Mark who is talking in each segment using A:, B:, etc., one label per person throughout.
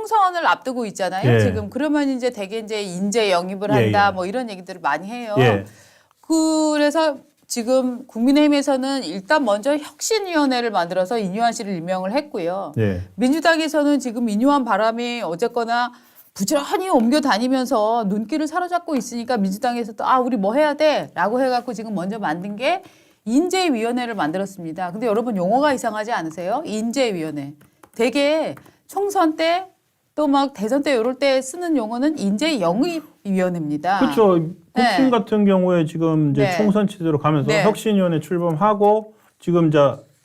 A: 총선을 앞두고 있잖아요.
B: 예.
A: 지금 그러면 이제 대개 이제 인재 영입을 한다 뭐 이런 얘기들을 많이 해요.
B: 예.
A: 그래서 지금 국민의힘에서는 일단 먼저 혁신위원회를 만들어서 인유한 씨를 임명을 했고요.
B: 예.
A: 민주당에서는 지금 인유한 바람이 어쨌거나 부지런히 옮겨 다니면서 눈길을 사로잡고 있으니까 민주당에서도 우리 뭐 해야 돼? 라고 해갖고 지금 먼저 만든 게 인재위원회를 만들었습니다. 근데 여러분 용어가 이상하지 않으세요? 인재위원회. 되게 총선 때 또 막 대선 때 이럴 때 쓰는 용어는 인재영입위원회입니다.
B: 그렇죠. 국힘
A: 네.
B: 같은 경우에 지금 이제
A: 네.
B: 총선 치대로 가면서
A: 네.
B: 혁신위원회 출범하고 지금 이제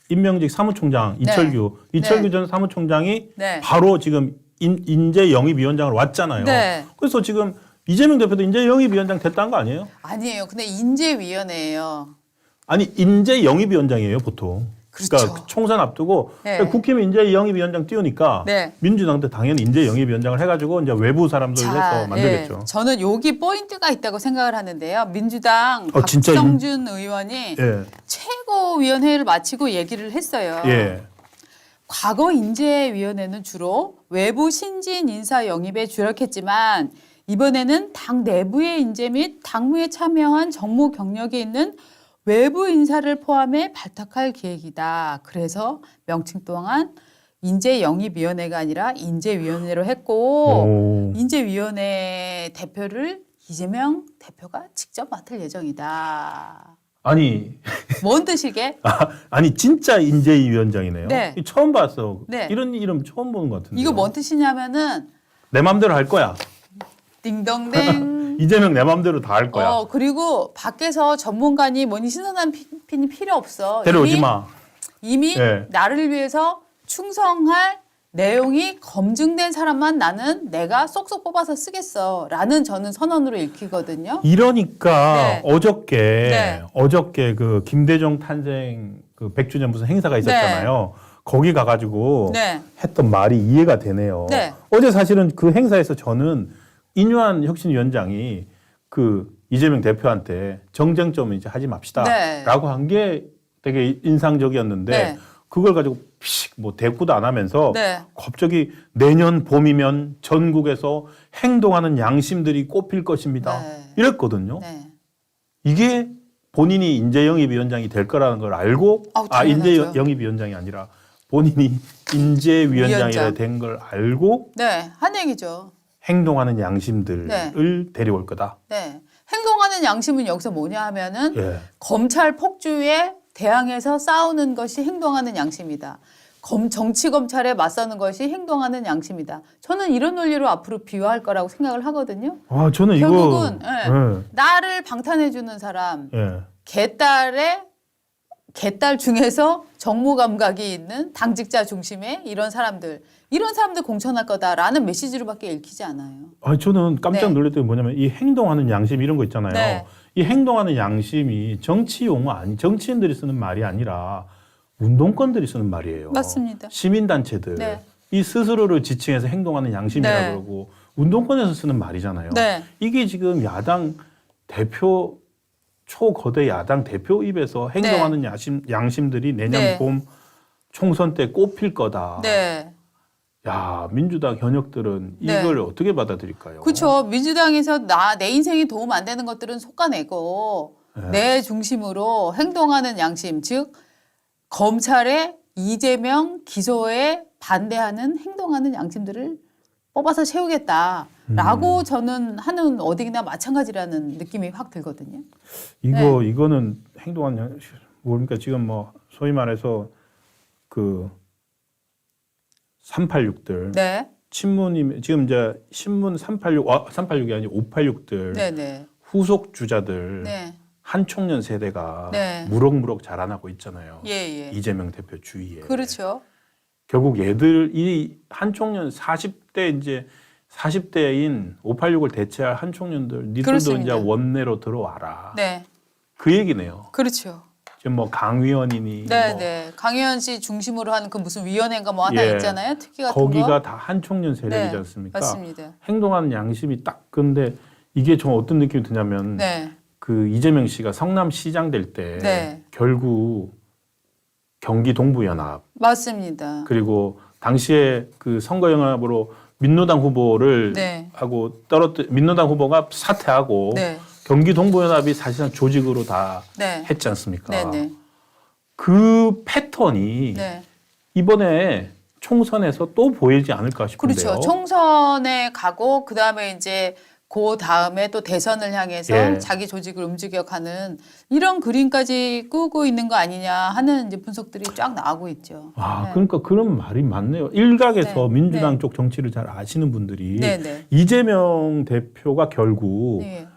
B: 임명직 사무총장 이철규
A: 네.
B: 전 사무총장이
A: 네.
B: 바로 지금 인재영입위원장을 왔잖아요.
A: 네.
B: 그래서 지금 이재명 대표도 인재영입위원장 됐다는 거 아니에요?
A: 아니에요. 근데 인재위원회예요.
B: 아니 인재영입위원장이에요 보통.
A: 그렇죠.
B: 그러니까 총선 앞두고
A: 네.
B: 국힘이 인재영입위원장 띄우니까
A: 네.
B: 민주당도 당연히 인재영입위원장을 해가지고 이제 외부 사람들 해서 만들겠죠.
A: 예. 저는 여기 포인트가 있다고 생각을 하는데요. 민주당
B: 진짜
A: 박성준 의원이
B: 예.
A: 최고위원회를 마치고 얘기를 했어요.
B: 예.
A: 과거 인재위원회는 주로 외부 신진 인사 영입에 주력했지만 이번에는 당 내부의 인재 및 당무에 참여한 정무 경력이 있는 외부 인사를 포함해 발탁할 계획이다. 그래서 명칭 또한 인재영입위원회가 아니라 인재위원회로 했고 인재위원회 대표를 이재명 대표가 직접 맡을 예정이다.
B: 아니
A: 뭔 뜻이게?
B: 아니 진짜 인재위원장이네요.
A: 네.
B: 처음 봤어.
A: 네.
B: 이런 이름 처음 보는 것 같은데.
A: 이거 뭔 뜻이냐면은
B: 내 맘대로 할 거야.
A: 딩동댕.
B: 이재명 내 맘대로 다 할 거야.
A: 그리고 밖에서 전문가니 뭐니 신선한 핀이 필요 없어.
B: 데려오지 마.
A: 이미
B: 네.
A: 나를 위해서 충성할 내용이 검증된 사람만 나는 내가 쏙쏙 뽑아서 쓰겠어. 라는 저는 선언으로 읽히거든요.
B: 이러니까
A: 네.
B: 어저께 그 김대중 탄생 그 100주년 무슨 행사가 있었잖아요. 거기 가가지고
A: 네.
B: 했던 말이 이해가 되네요.
A: 네.
B: 어제 사실은 그 행사에서 저는 인유한 혁신위원장이 그 이재명 대표한테 정쟁 좀 이제 하지 맙시다.
A: 네.
B: 라고 한 게 되게 인상적이었는데
A: 네.
B: 그걸 가지고 피식 뭐 대꾸도 안 하면서
A: 네.
B: 갑자기 내년 봄이면 전국에서 행동하는 양심들이 꽃필 것입니다.
A: 네.
B: 이랬거든요.
A: 네.
B: 이게 본인이 인재영입위원장이 될 거라는 걸 알고
A: 당연하죠.
B: 인재영입위원장이 아니라 본인이 인재위원장이
A: 위원장.
B: 된 걸 알고
A: 네. 한 얘기죠.
B: 행동하는 양심들을
A: 네.
B: 데려올 거다.
A: 네. 행동하는 양심은 여기서 뭐냐 하면은
B: 예.
A: 검찰 폭주에 대항해서 싸우는 것이 행동하는 양심이다. 정치 검찰에 맞서는 것이 행동하는 양심이다. 저는 이런 논리로 앞으로 비유할 거라고 생각을 하거든요.
B: 저는
A: 결국은
B: 이거
A: 나를 방탄해 주는 사람,
B: 예.
A: 개딸 중에서 정무 감각이 있는 당직자 중심의 이런 사람들 공천할 거다라는 메시지로밖에 읽히지 않아요.
B: 저는 깜짝
A: 네.
B: 놀랐던 게 뭐냐면 이 행동하는 양심 이런 거 있잖아요.
A: 네.
B: 이 행동하는 양심이 정치 용어 정치인들이 쓰는 말이 아니라 운동권들이 쓰는 말이에요.
A: 맞습니다.
B: 시민단체들
A: 네.
B: 이 스스로를 지칭해서 행동하는 양심이라고
A: 네.
B: 그러고 운동권에서 쓰는 말이잖아요.
A: 네.
B: 이게 지금 야당 대표 초거대 야당 대표 입에서 행동하는 양심들이 내년
A: 네.
B: 봄 총선 때 꼽힐 거다.
A: 네.
B: 야, 민주당 현역들은
A: 네.
B: 이걸 어떻게 받아들일까요?
A: 그렇죠. 민주당에서 내 인생에 도움 안 되는 것들은 솎아내고
B: 네.
A: 내 중심으로 행동하는 양심, 즉 검찰의 이재명 기소에 반대하는 행동하는 양심들을 뽑아서 채우겠다라고 저는 하는 어디나 마찬가지라는 느낌이 확 들거든요.
B: 이거는 행동하는 양심 뭡니까? 지금 뭐 소위 말해서 그 386들
A: 네,
B: 친문이 지금 이제 신문 386이 아니고 586들
A: 네, 네,
B: 후속 주자들
A: 네,
B: 한총련 세대가
A: 네.
B: 무럭무럭 자라나고 있잖아요.
A: 예, 예.
B: 이재명 대표 주위에.
A: 그렇죠.
B: 결국 얘들 이 한총련 40대인 586을 대체할 한총련들 니들도
A: 그렇습니다.
B: 이제 원내로 들어와라.
A: 네,
B: 그 얘기네요.
A: 그렇죠.
B: 지금 뭐 강위원이니
A: 네,
B: 뭐
A: 네. 강혜연 씨 중심으로 하는 그 무슨 위원회인가 뭐 하나
B: 예.
A: 있잖아요. 특기 같은
B: 거기가
A: 거.
B: 다 한총련 세력이지
A: 네,
B: 않습니까?
A: 맞습니다.
B: 행동하는 양심이 딱 근데 이게 좀 어떤 느낌이 드냐면
A: 네,
B: 그 이재명 씨가 성남시장 될 때
A: 네.
B: 결국 경기 동부연합
A: 맞습니다.
B: 그리고 당시에 그 선거연합으로 민노당 후보를
A: 네.
B: 하고 민노당 후보가 사퇴하고
A: 네.
B: 경기 동부연합이 사실상 조직으로 다
A: 네.
B: 했지 않습니까?
A: 네. 네.
B: 그 패턴이
A: 네.
B: 이번에 총선에서 또 보이지 않을까 싶은데요.
A: 그렇죠. 총선에 가고 그다음에 이제 그 다음에 또 대선을 향해서
B: 예.
A: 자기 조직을 움직여가는 이런 그림까지 꾸고 있는 거 아니냐 하는 이제 분석들이 쫙 나오고 있죠.
B: 아,
A: 네.
B: 그러니까 그런 말이 많네요. 일각에서
A: 네.
B: 민주당
A: 네.
B: 쪽 정치를 잘 아시는 분들이
A: 네, 네.
B: 이재명 대표가 결국
A: 네.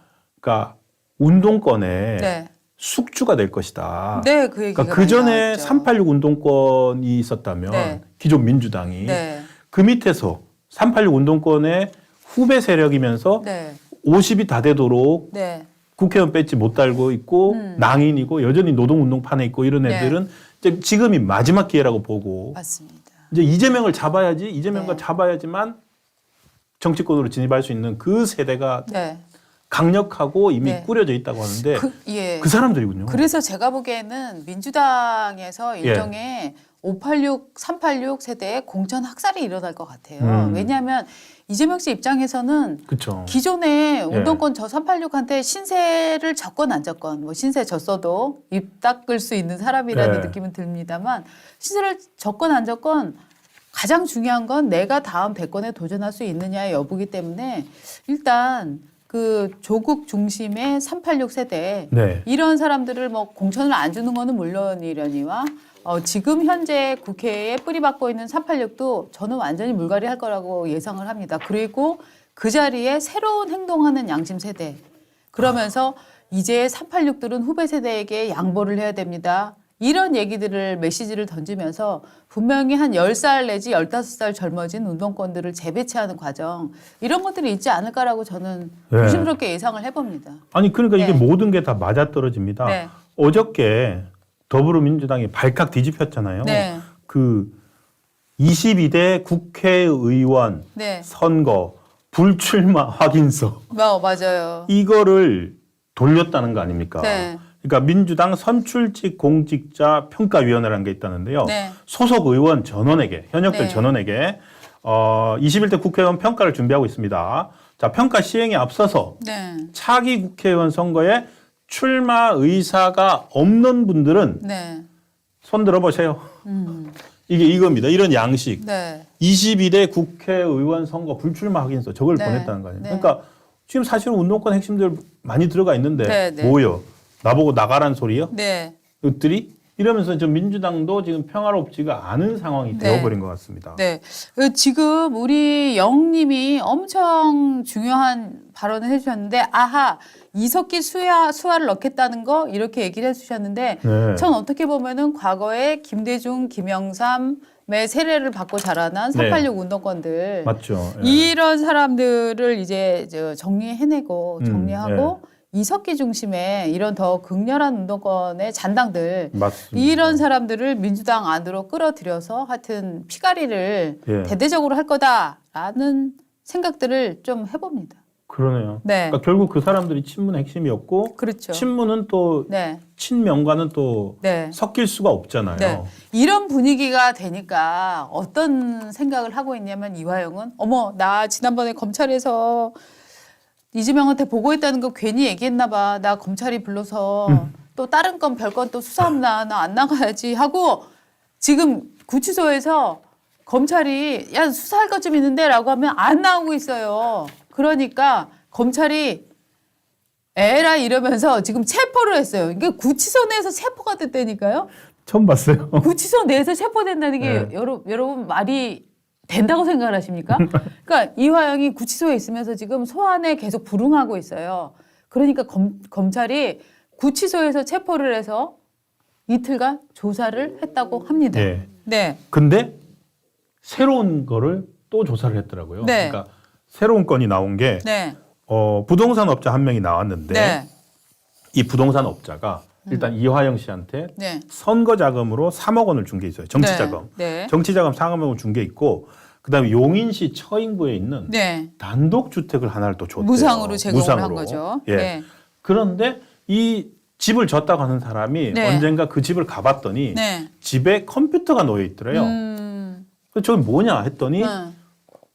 B: 그러니까 운동권의
A: 네.
B: 숙주가 될 것이다.
A: 네, 그 얘기가
B: 그러니까 그 전에
A: 많이 나왔죠.
B: 386 운동권이 있었다면
A: 네.
B: 기존 민주당이
A: 네.
B: 그 밑에서 386 운동권의 후배 세력이면서
A: 네.
B: 50이 다 되도록
A: 네.
B: 국회의원 배지 못 달고 있고 낭인이고 여전히 노동운동판에 있고 이런
A: 네.
B: 애들은 이제 지금이 마지막 기회라고 보고
A: 맞습니다.
B: 이제 이재명을 잡아야지 이재명과
A: 네.
B: 잡아야지만 정치권으로 진입할 수 있는 그 세대가
A: 네.
B: 강력하고 이미
A: 네.
B: 꾸려져 있다고 하는데
A: 예.
B: 그 사람들이군요.
A: 그래서 제가 보기에는 민주당에서 일종의 586, 386 세대의 공천 학살이 일어날 것 같아요. 왜냐하면 이재명 씨 입장에서는
B: 그렇죠.
A: 기존에 운동권 저 386한테 신세를 졌건 안 졌건 뭐 신세 졌어도 입 닦을 수 있는 사람이라는
B: 네.
A: 느낌은 듭니다만 신세를 졌건 안 졌건 가장 중요한 건 내가 다음 대권에 도전할 수 있느냐의 여부기 때문에 일단 그 조국 중심의 386 세대
B: 네.
A: 이런 사람들을 뭐 공천을 안 주는 거는 물론이려니와 지금 현재 국회에 뿌리박고 있는 386도 저는 완전히 물갈이할 거라고 예상을 합니다. 그리고 그 자리에 새로운 행동하는 양심 세대 그러면서 이제 386들은 후배 세대에게 양보를 해야 됩니다. 이런 얘기들을 메시지를 던지면서 분명히 한 10살 내지 15살 젊어진 운동권들을 재배치하는 과정 이런 것들이 있지 않을까라고 저는
B: 네.
A: 조심스럽게 예상을 해봅니다.
B: 아니 그러니까 이게
A: 네.
B: 모든 게 다 맞아떨어집니다.
A: 네.
B: 어저께 더불어민주당이 발칵 뒤집혔잖아요.
A: 네.
B: 그 22대 국회의원
A: 네.
B: 선거 불출마 확인서
A: 맞아요.
B: 이거를 돌렸다는 거 아닙니까?
A: 네.
B: 그러니까 민주당 선출직 공직자 평가위원회라는 게 있다는데요.
A: 네.
B: 소속 의원 전원에게 현역들
A: 네.
B: 전원에게 21대 국회의원 평가를 준비하고 있습니다. 자, 평가 시행에 앞서서
A: 네.
B: 차기 국회의원 선거에 출마 의사가 없는 분들은
A: 네.
B: 손 들어보세요. 이게 이겁니다. 이런 양식.
A: 네.
B: 22대 국회의원 선거 불출마 확인서 저걸
A: 네.
B: 보냈다는 거 아니에요.
A: 네.
B: 그러니까 지금 사실은 운동권 핵심들 많이 들어가 있는데
A: 네, 네.
B: 뭐요? 나보고 나가란 소리요?
A: 네.
B: 것들이 이러면서 좀 민주당도 지금 평화롭지가 않은 상황이
A: 네.
B: 되어버린 것 같습니다.
A: 네. 지금 우리 영님이 엄청 중요한 발언을 해주셨는데, 아하, 이석기 수하를 넣겠다는 거 이렇게 얘기를 해주셨는데,
B: 네.
A: 전 어떻게 보면은 과거에 김대중, 김영삼의 세례를 받고 자라난 386 운동권들
B: 맞죠. 예.
A: 이런 사람들을 이제 정리해내고 정리하고
B: 예.
A: 이석기 중심의 이런 더 극렬한 운동권의 잔당들
B: 맞습니다.
A: 이런 사람들을 민주당 안으로 끌어들여서 하여튼 피가리를
B: 예.
A: 대대적으로 할 거다라는 생각들을 좀 해봅니다.
B: 그러네요.
A: 네.
B: 그러니까 결국 그 사람들이 친문의 핵심이었고
A: 그렇죠.
B: 친문은 또
A: 네.
B: 친명과는 또
A: 네.
B: 섞일 수가 없잖아요.
A: 네. 이런 분위기가 되니까 어떤 생각을 하고 있냐면 이화영은 어머 나 지난번에 검찰에서 이재명한테 보고했다는 거 괜히 얘기했나 봐. 나 검찰이 불러서 또 다른 건 별건 또 수사 없나 나 안 나가야지 하고 지금 구치소에서 검찰이 야 수사할 것 좀 있는데 라고 하면 안 나오고 있어요. 그러니까 검찰이 에라 이러면서 지금 체포를 했어요. 이게 구치소 내에서 체포가 됐다니까요.
B: 처음 봤어요.
A: 구치소 내에서 체포된다는 게
B: 네.
A: 여러분 말이 된다고 생각을 하십니까? 그러니까 이화영이 구치소에 있으면서 지금 소환에 계속 불응하고 있어요. 그러니까 검찰이 구치소에서 체포를 해서 이틀간 조사를 했다고 합니다.
B: 네.
A: 네.
B: 근데 새로운 거를 또 조사를 했더라고요.
A: 네.
B: 그러니까 새로운 건이 나온 게
A: 네.
B: 부동산 업자 한 명이 나왔는데
A: 네.
B: 이 부동산 업자가 일단 이화영 씨한테
A: 네.
B: 선거 자금으로 3억 원을 준 게 있어요. 정치
A: 네.
B: 자금.
A: 네.
B: 정치 자금 3억 원을 준 게 있고 그다음에 용인시 처인구에 있는
A: 네.
B: 단독 주택을 하나를 또 줬대요.
A: 무상으로 제공을 한
B: 무상으로.
A: 거죠.
B: 예.
A: 네.
B: 그런데 이 집을 줬다고 하는 사람이
A: 네.
B: 언젠가 그 집을 가봤더니
A: 네.
B: 집에 컴퓨터가 놓여 있더래요. 그래서 저게 뭐냐 했더니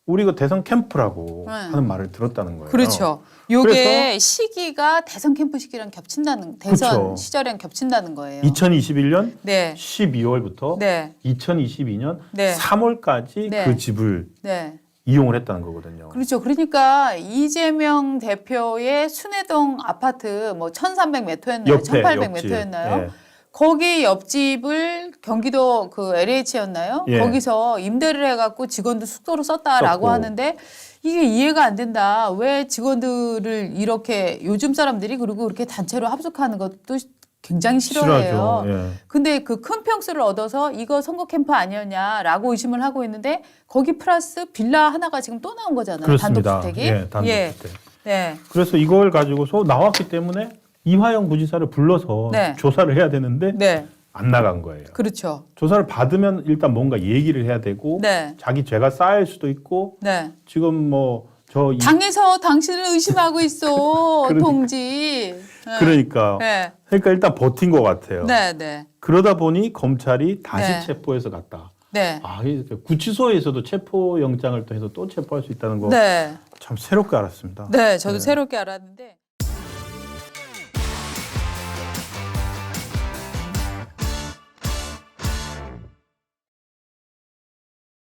B: 우리가 대선 캠프라고
A: 네.
B: 하는 말을 들었다는 거예요.
A: 그렇죠. 요게 시기가 대선 캠프 시기랑 겹친다는 대선
B: 그렇죠.
A: 시절이랑 겹친다는 거예요.
B: 2021년
A: 네.
B: 12월부터
A: 네.
B: 2022년
A: 네.
B: 3월까지
A: 네.
B: 그 집을
A: 네.
B: 이용을 했다는 거거든요.
A: 그렇죠. 그러니까 이재명 대표의 순회동 아파트 뭐 1,300m였나요?
B: 옆에
A: 1,800m였나요?
B: 예.
A: 거기 옆집을 경기도 그 LH였나요?
B: 예.
A: 거기서 임대를 해갖고 직원들 숙소로 썼다라고
B: 썼고.
A: 하는데 이게 이해가 안 된다. 왜 직원들을 이렇게 요즘 사람들이 그리고 그렇게 단체로 합숙하는 것도 굉장히 싫어해요.
B: 싫어하죠. 예.
A: 근데 그 큰 평수를 얻어서 이거 선거 캠프 아니었냐라고 의심을 하고 있는데 거기 플러스 빌라 하나가 지금 또 나온 거잖아요.
B: 그렇습니다.
A: 단독주택이.
B: 예, 단독주택.
A: 네.
B: 그래서 이걸 가지고서 나왔기 때문에 이화영 부지사를 불러서
A: 네.
B: 조사를 해야 되는데
A: 네.
B: 안 나간 거예요.
A: 그렇죠.
B: 조사를 받으면 일단 뭔가 얘기를 해야 되고
A: 네.
B: 자기 죄가 쌓일 수도 있고
A: 네.
B: 지금 뭐저
A: 당에서 당신을 의심하고 있어,
B: 그러니까.
A: 동지. 네.
B: 그러니까
A: 네.
B: 그러니까 일단 버틴 것 같아요.
A: 네, 네.
B: 그러다 보니 검찰이 다시
A: 네.
B: 체포해서 갔다.
A: 네.
B: 아, 이게 구치소에서도 체포 영장을 또 해서 또 체포할 수 있다는 거 참
A: 네.
B: 새롭게 알았습니다.
A: 네, 저도
B: 네.
A: 새롭게 알았는데.